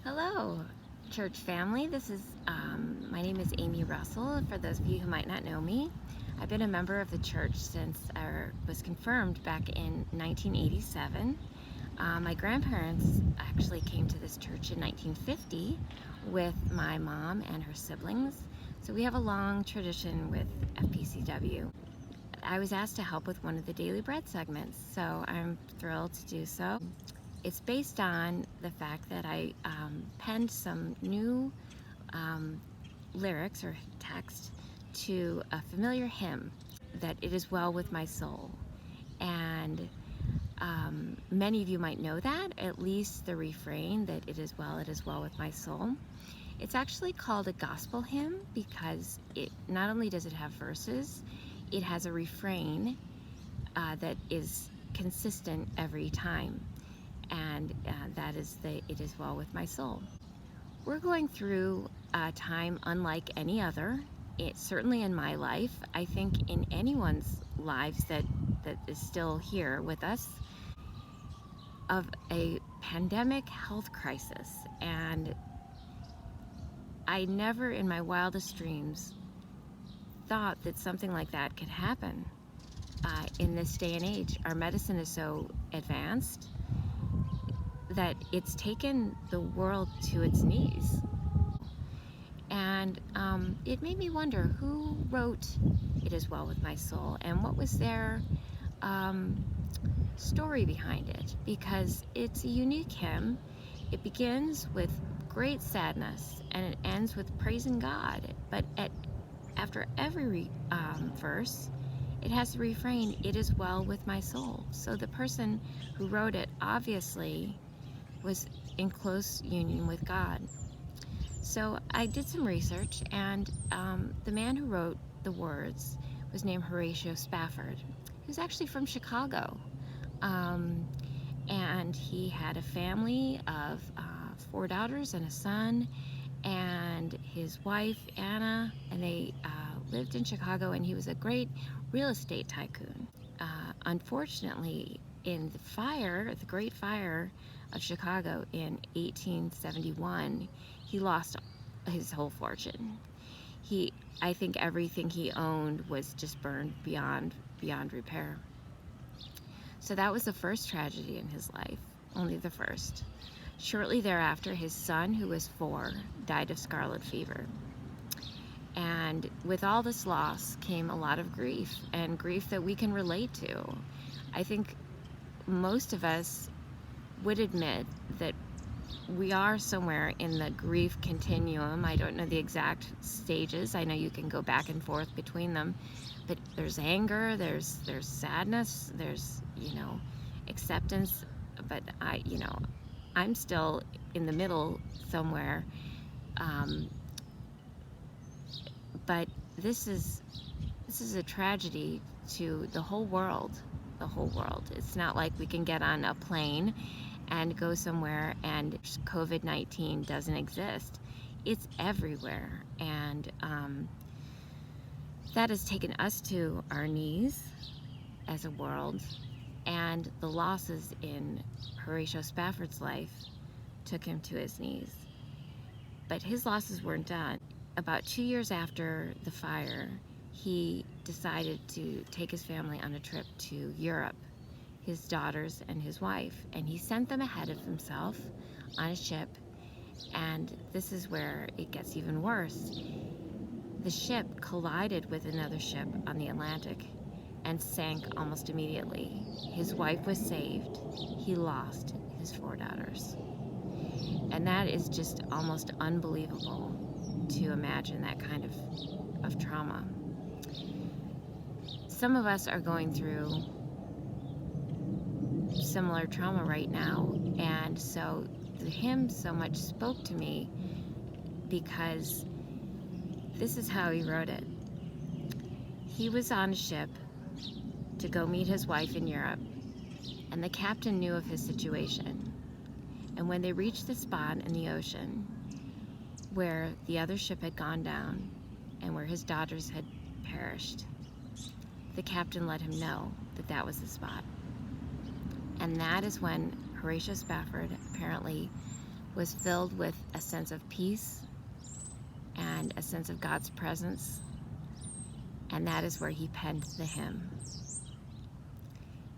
Hello, church family. My name is Amy Russell. For those of you who might not know me, I've been a member of the church since I was confirmed back in 1987. My grandparents actually came to this church in 1950 with my mom and her siblings. So we have a long tradition with FPCW. I was asked to help with one of the Daily Bread segments, so I'm thrilled to do so. It's based on the fact that I penned some new lyrics or text to a familiar hymn, that it is well with my soul. And many of you might know that, at least the refrain, that it is well with my soul. It's actually called a gospel hymn because it not only does it have verses, it has a refrain that is consistent every time. And that is the "It is well with my soul." We're going through a time unlike any other. Certainly in my life, I think in anyone's lives that is still here with us, of a pandemic health crisis. And I never in my wildest dreams thought that something like that could happen in this day and age. Our medicine is so advanced that it's taken the world to its knees. And it made me wonder who wrote "It Is Well With My Soul" and what was their story behind it, because it's a unique hymn. It begins with great sadness and it ends with praising God, but after every verse it has the refrain, "It is well with my soul." So the person who wrote it obviously was in close union with God. So I did some research, and the man who wrote the words was named Horatio Spafford. He was actually from Chicago, and he had a family of 4 daughters and a son, and his wife Anna, and they lived in Chicago, and he was a great real estate tycoon. Unfortunately, in the Great Fire of Chicago in 1871, he lost his whole fortune. I think everything he owned was just burned beyond repair. So that was the first tragedy in his life, only the first. Shortly thereafter, his son, who was 4, died of scarlet fever. And with all this loss came a lot of grief, and grief that we can relate to. I think most of us would admit that we are somewhere in the grief continuum. I don't know the exact stages. I know you can go back and forth between them, but there's anger, there's sadness, there's acceptance. But I'm still in the middle somewhere. But this is a tragedy to the whole world. The whole world. It's not like we can get on a plane and go somewhere and COVID-19 doesn't exist. It's everywhere, and that has taken us to our knees as a world, and the losses in Horatio Spafford's life took him to his knees. But his losses weren't done. About 2 years after the fire, he decided to take his family on a trip to Europe, his daughters and his wife, and he sent them ahead of himself on a ship. And this is where it gets even worse. The ship collided with another ship on the Atlantic and sank almost immediately. His wife was saved. He lost his 4 daughters. And that is just almost unbelievable to imagine that kind of trauma. Some of us are going through similar trauma right now, and so the hymn so much spoke to me because this is how he wrote it. He was on a ship to go meet his wife in Europe, and the captain knew of his situation. And when they reached the spot in the ocean where the other ship had gone down and where his daughters had perished, the captain let him know that that was the spot. And that is when Horatio Spafford apparently was filled with a sense of peace and a sense of God's presence, and that is where he penned the hymn.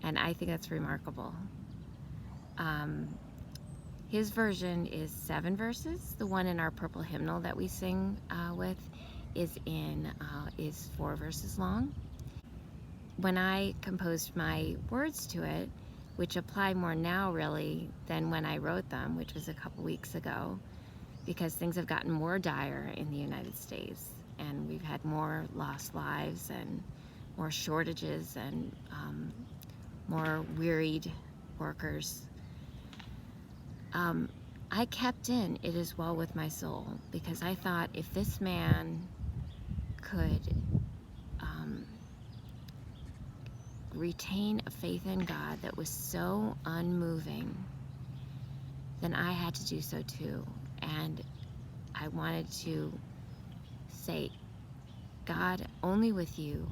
And I think that's remarkable. His version is 7 verses. The one in our purple hymnal that we sing with is 4 verses long. When I composed my words to it, which apply more now really than when I wrote them, which was a couple weeks ago, because things have gotten more dire in the United States, and we've had more lost lives and more shortages and more wearied workers. I kept in "It Is Well With My Soul" because I thought if this man could retain a faith in God that was so unmoving, then I had to do so too. And I wanted to say, God, only with you,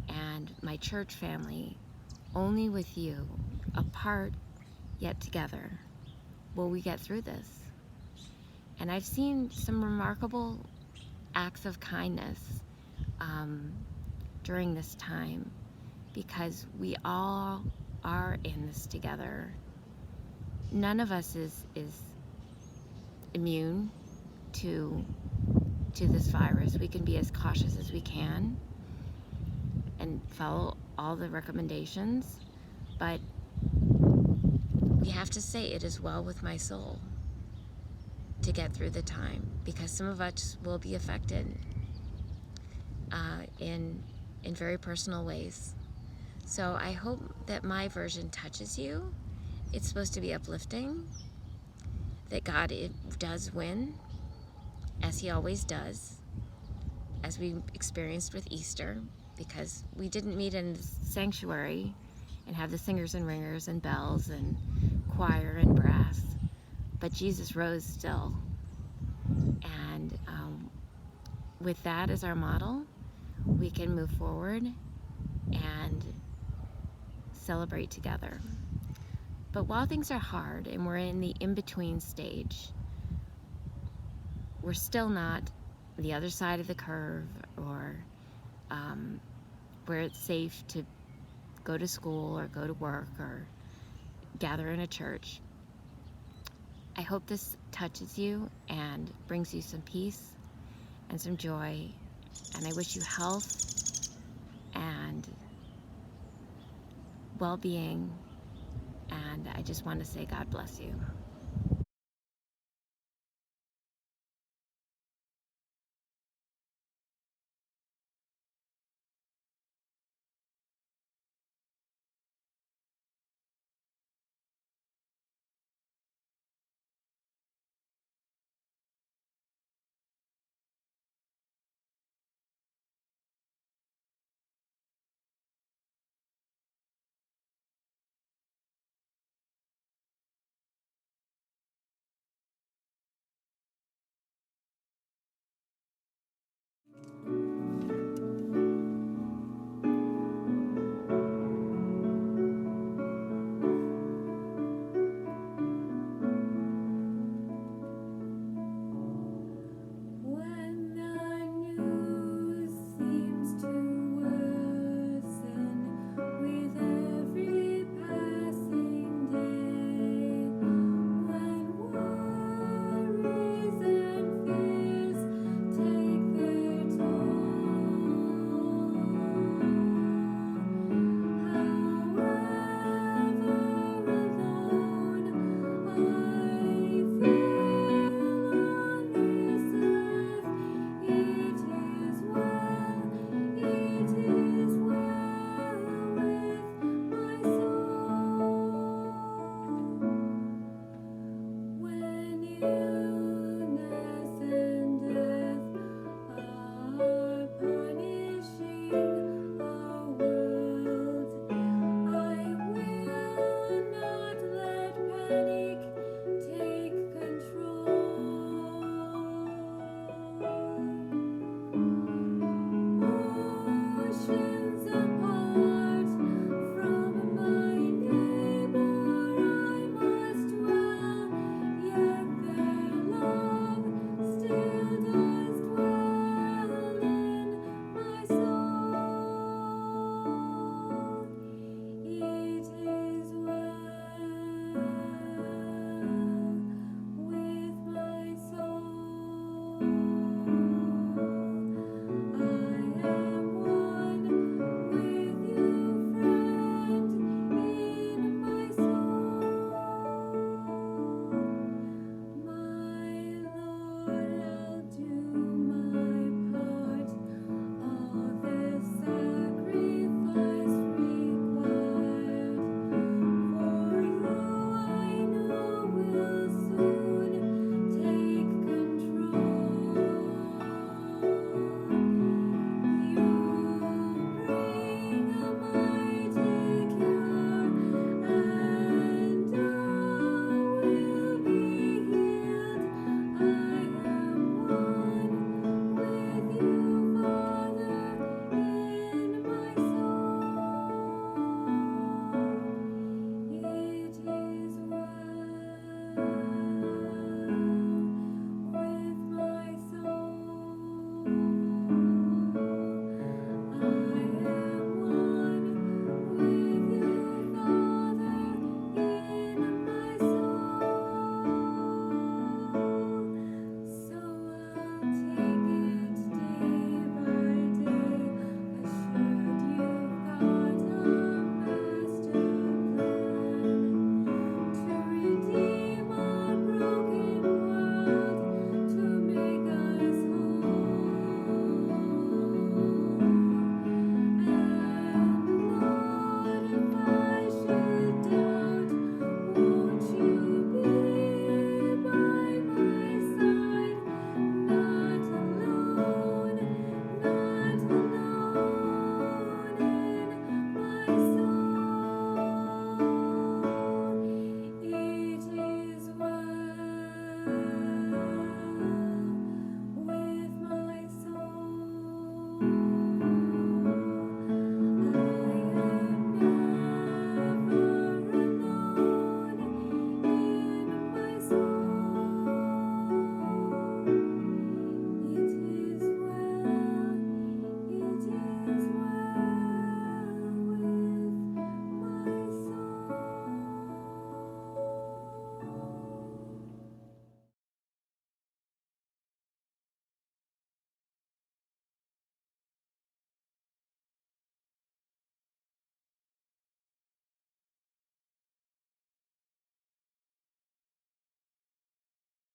and my church family, only with you, apart yet together, will we get through this. And I've seen some remarkable acts of kindness during this time, because we all are in this together. None of us is immune to this virus. We can be as cautious as we can and follow all the recommendations, but we have to say it is well with my soul to get through the time, because some of us will be affected in very personal ways. So I hope that my version touches you. It's supposed to be uplifting, that God does win, as he always does, as we experienced with Easter, because we didn't meet in the sanctuary and have the singers and ringers and bells and choir and brass, but Jesus rose still. And with that as our model, we can move forward and celebrate together. But while things are hard and we're in the in-between stage, we're still not the other side of the curve, or where it's safe to go to school or go to work or gather in a church. I hope this touches you and brings you some peace and some joy, and I wish you health and well-being, and I just want to say God bless you.